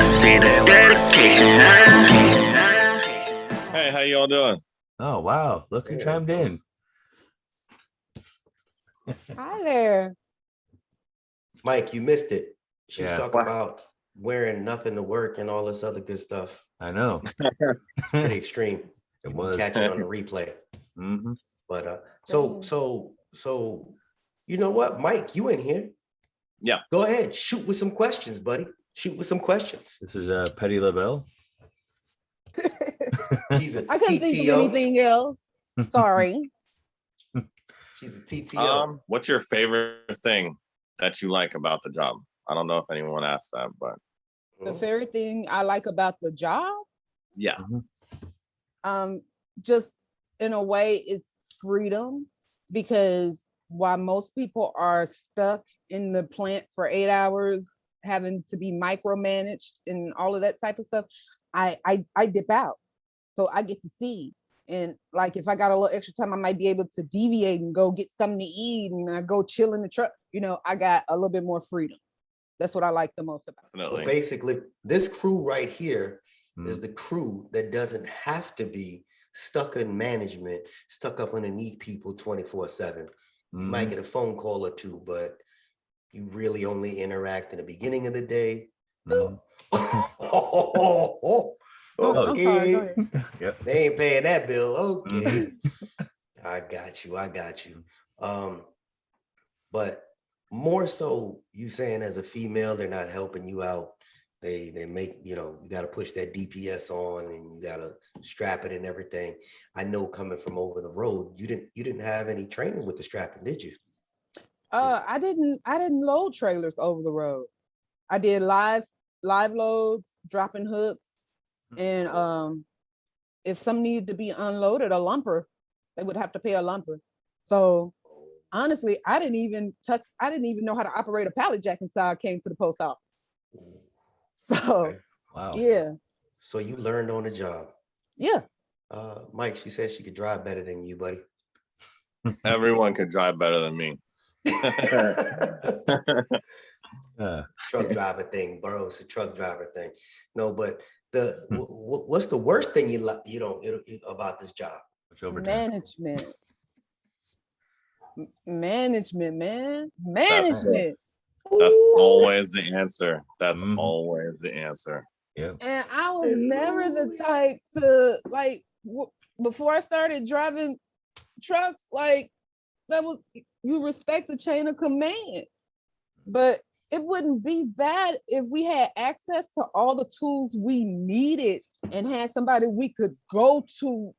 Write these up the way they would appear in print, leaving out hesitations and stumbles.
see that dedication. Hey, how you all doing? Oh, wow. Look who chimed in. Hi there. Mike, you missed it. She was Yeah. talking about wearing nothing to work and all this other good stuff. I know. Pretty extreme. It You can was. catch it on the replay. Mm-hmm. But so you know what, Mike, you in here? Yeah. Go ahead, shoot with some questions, buddy. Shoot with some questions. This is Petty LaBelle. She's a I couldn't think of TTO. anything else. Sorry. She's a TTO. What's your favorite thing that you like about the job? I don't know if anyone asked that, but The favorite thing I like about the job, yeah. just in a way, it's freedom, because while most people are stuck in the plant for 8 hours, having to be micromanaged and all of that type of stuff, I dip out. So I get to see. And like, if I got a little extra time, I might be able to deviate and go get something to eat, and I go chill in the truck. You know, I got a little bit more freedom. That's what I like the most about it. Definitely. So basically, this crew right here is the crew that doesn't have to be stuck in management, stuck up underneath people 24/7. You might get a phone call or two, but you really only interact in the beginning of the day. I'm sorry, go Okay. ahead. Yep. They ain't paying that bill. Okay. I got you. But more so, you saying as a female, they're not helping you out. They make, you got to push that DPS on, and you got to strap it and everything. I know, coming from over the road, you didn't have any training with the strapping, did you? I didn't load trailers over the road. I did live loads, dropping hooks, and if some needed to be unloaded, a lumper, they would have to pay a lumper. So honestly, I didn't even know how to operate a pallet jack until I came to the post office. So Okay. Wow. yeah. So you learned on the job. Yeah. Mike, she said she could drive better than you, buddy. Everyone could drive better than me. Truck driver thing, bro. It's a truck driver thing. No, but what's the worst thing you about this job? Management, man. Management. That's always the answer. That's Mhm. always the answer. Yep. And I was never the type to, like, before I started driving trucks, like, that was, you respect the chain of command. But it wouldn't be bad if we had access to all the tools we needed and had somebody we could go to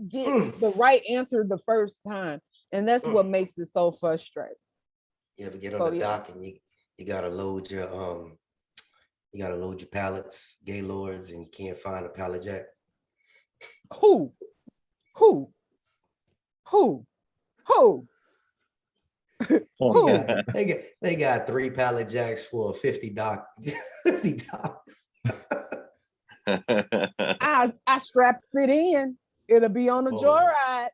get the right answer the first time. And that's what makes it so frustrating. You ever get on the dock and you gotta load your pallets, gaylords, and you can't find a pallet jack? Who? They got 3 pallet jacks for $50. I strapped it in. It'll be on a joyride.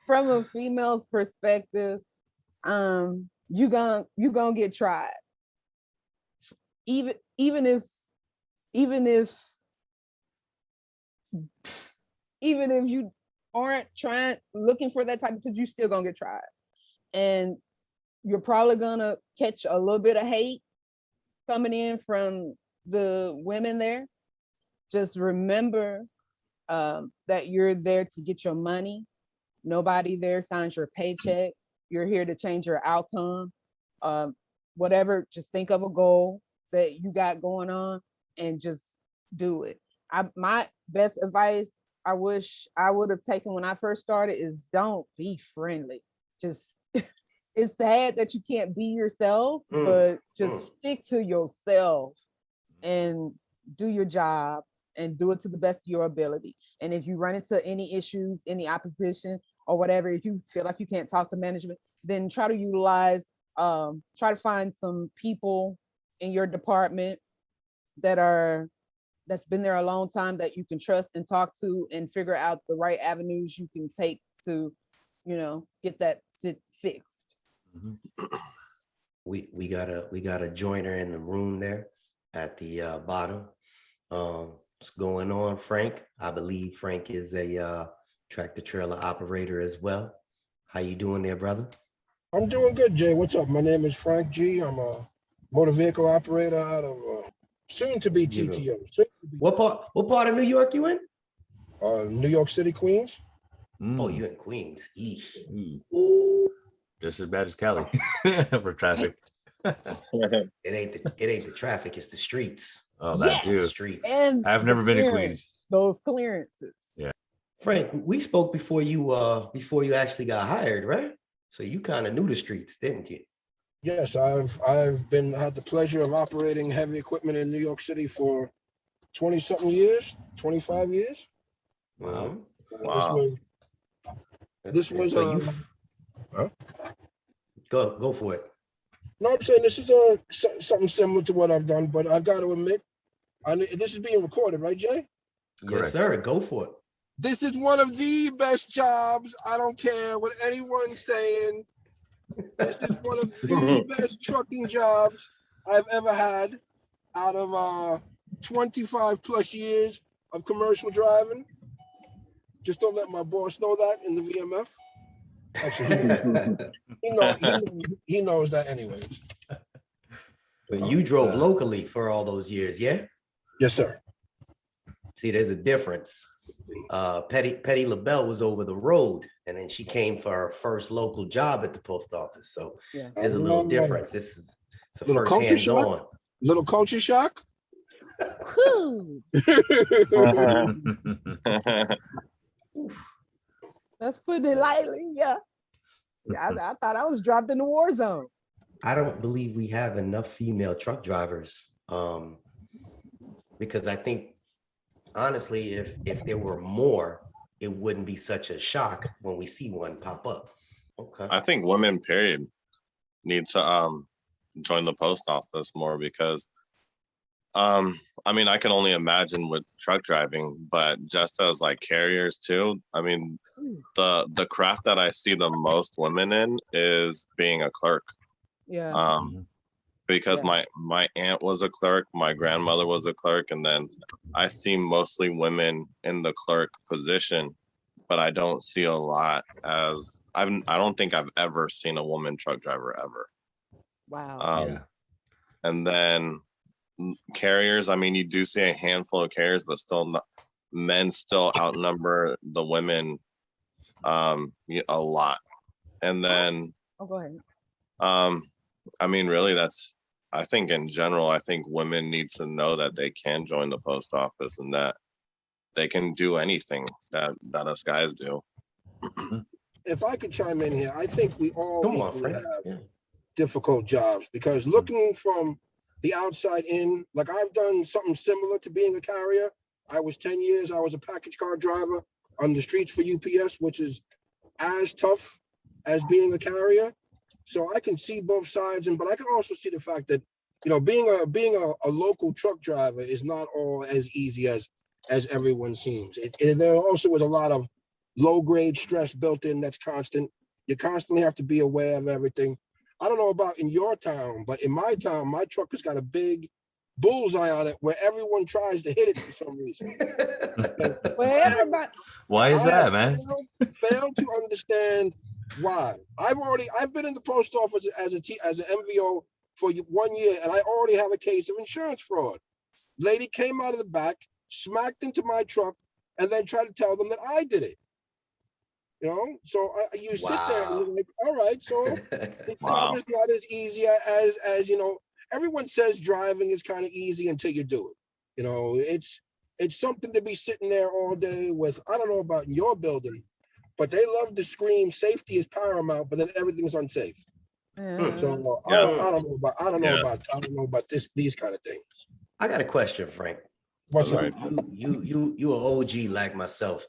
From a female's perspective, you gonna get tried. Even if you aren't looking for that type of, because you still gonna get tried, and you're probably gonna catch a little bit of hate coming in from the women there. Just remember that you're there to get your money. Nobody there signs your paycheck. You're here to change your outcome. Whatever, just think of a goal that you got going on and just do it. My best advice I wish I would have taken when I first started is, don't be friendly. Just it's sad that you can't be yourself, but just stick to yourself and do your job and do it to the best of your ability. And if you run into any issues, any opposition or whatever, if you feel like you can't talk to management, then try to find some people in your department that's been there a long time that you can trust and talk to, and figure out the right avenues you can take to, get that fixed. We got a joiner in the room there. at the bottom. What's going on, Frank? I believe Frank is a tractor trailer operator as well. How you doing there, brother? I'm doing good, Jay. What's up? My name is Frank G. I'm a motor vehicle operator out of soon to be TTO. What part of New York you in? New York City, Queens. Oh, you in Queens. Eesh. Ooh. Just as bad as Cali for traffic. It ain't the traffic, it's the streets. Oh, that Yes. too. The streets. And I've the never been to clearance, Queens. Those clearances. Frank, we spoke before you actually got hired, right? So you kind of knew the streets, didn't you? Yes, I've had the pleasure of operating heavy equipment in New York City for 20 something years, 25 years. Wow. Wow. This was so you huh? go for it. No, I'm saying this is something similar to what I've done, but I've got to admit, this is being recorded, right, Jay? Yes, Correct. sir. Go for it. This is one of the best jobs. I don't care what anyone's saying. This is one of the best trucking jobs I've ever had out of 25 plus years of commercial driving. Just don't let my boss know that in the VMF. Actually, he knows that anyways. But you drove locally for all those years, yeah? Yes, sir. See, there's a difference. Petty LaBelle was over the road, and then she came for her first local job at the post office. So Yeah. there's a little difference. It's a Little first culture shock? hands-on. Little culture shock. Whew. Let's put it lightly. Yeah. I thought I was dropped in the war zone. I don't believe we have enough female truck drivers, because I think, honestly, if there were more, it wouldn't be such a shock when we see one pop up. Okay. I think women, period, need to join the post office more because I mean, I can only imagine with truck driving, but just as like carriers too. I mean, the craft that I see the most women in is being a clerk. Yeah. Because Yeah. my aunt was a clerk, my grandmother was a clerk, and then I see mostly women in the clerk position, but I don't see a lot as I don't think I've ever seen a woman truck driver ever. Wow. Yeah. And then carriers, I mean, you do see a handful of carriers, but still men still outnumber the women a lot. And then Oh, go ahead. I mean, really, I think in general, I think women need to know that they can join the post office and that they can do anything that us guys do. If I could chime in here, I think we all Come on, equally Frank. have Yeah. difficult jobs because looking from the outside in, like I've done something similar to being a carrier. I was 10 years, I was a package car driver on the streets for UPS, which is as tough as being a carrier. So I can see both sides, but I can also see the fact that, being a local truck driver is not all as easy as everyone seems. There also is a lot of low grade stress built in that's constant. You constantly have to be aware of everything. I don't know about in your town, but in my town, my truck has got a big bullseye on it where everyone tries to hit it for some reason. Well, everybody. Why is that, man? Fail to understand why. I've been in the post office as an MVO for 1 year, and I already have a case of insurance fraud. Lady came out of the back, smacked into my truck, and then tried to tell them that I did it. So you sit there and you're like, all right, so the job is not as easy as everyone says driving is kind of easy until you do it. It's something to be sitting there all day with. I don't know about in your building, but they love to scream safety is paramount, but then everything's unsafe. So I don't know about these kind of things. I got a question, Frank. What's All right. You an OG like myself.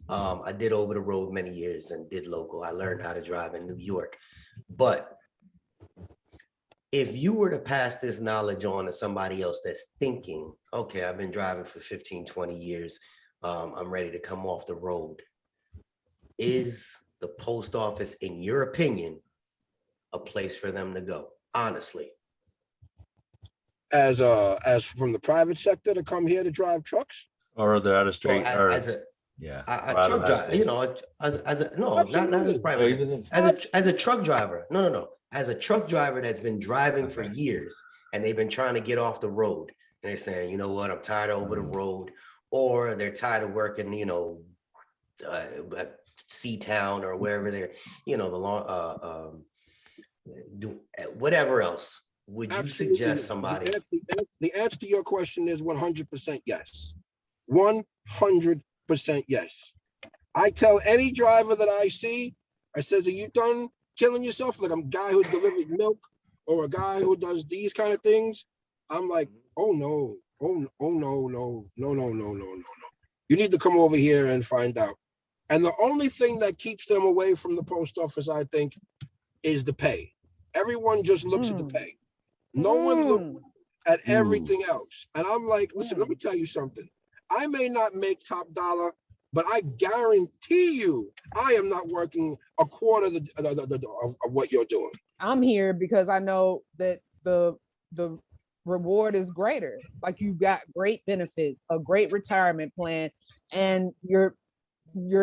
I did over the road many years and did local. I learned how to drive in New York. But if you were to pass this knowledge on to somebody else that's thinking, okay, I've been driving for 15, 20 years. I'm ready to come off the road. Is the post office, in your opinion, a place for them to go? Honestly. as from the private sector to come here to drive trucks? Or they're out of Well, straight, or as a yeah, a or out of truck high driver, school. you know, as a no, not as Absolutely. private, Or sector. even if- as a truck driver. No, as a truck driver that's been driving for years and they've been trying to get off the road, and they're saying, you know what, I'm tired of over the road, or they're tired of working, you know, at Seatown or wherever they're, you know, the long do whatever else. Would you Absolutely. suggest somebody? The answer to your question is 100% yes. 100% yes. I tell any driver that I see, I says, are you done killing yourself? Like a guy who delivered milk or a guy who does these kind of things. I'm like, oh no, no. You need to come over here and find out. And the only thing that keeps them away from the post office, I think, is the pay. Everyone just looks at the pay. No one looks at everything else. And I'm like, listen, let me tell you something. I may not make top dollar, but I guarantee you, I am not working a quarter of what you're doing. I'm here because I know that the reward is greater. Like you got great benefits, a great retirement plan, and your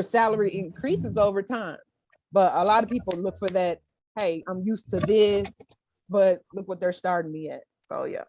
salary increases over time. But a lot of people look for that, hey, I'm used to this, but look what they're starting me at. So yeah.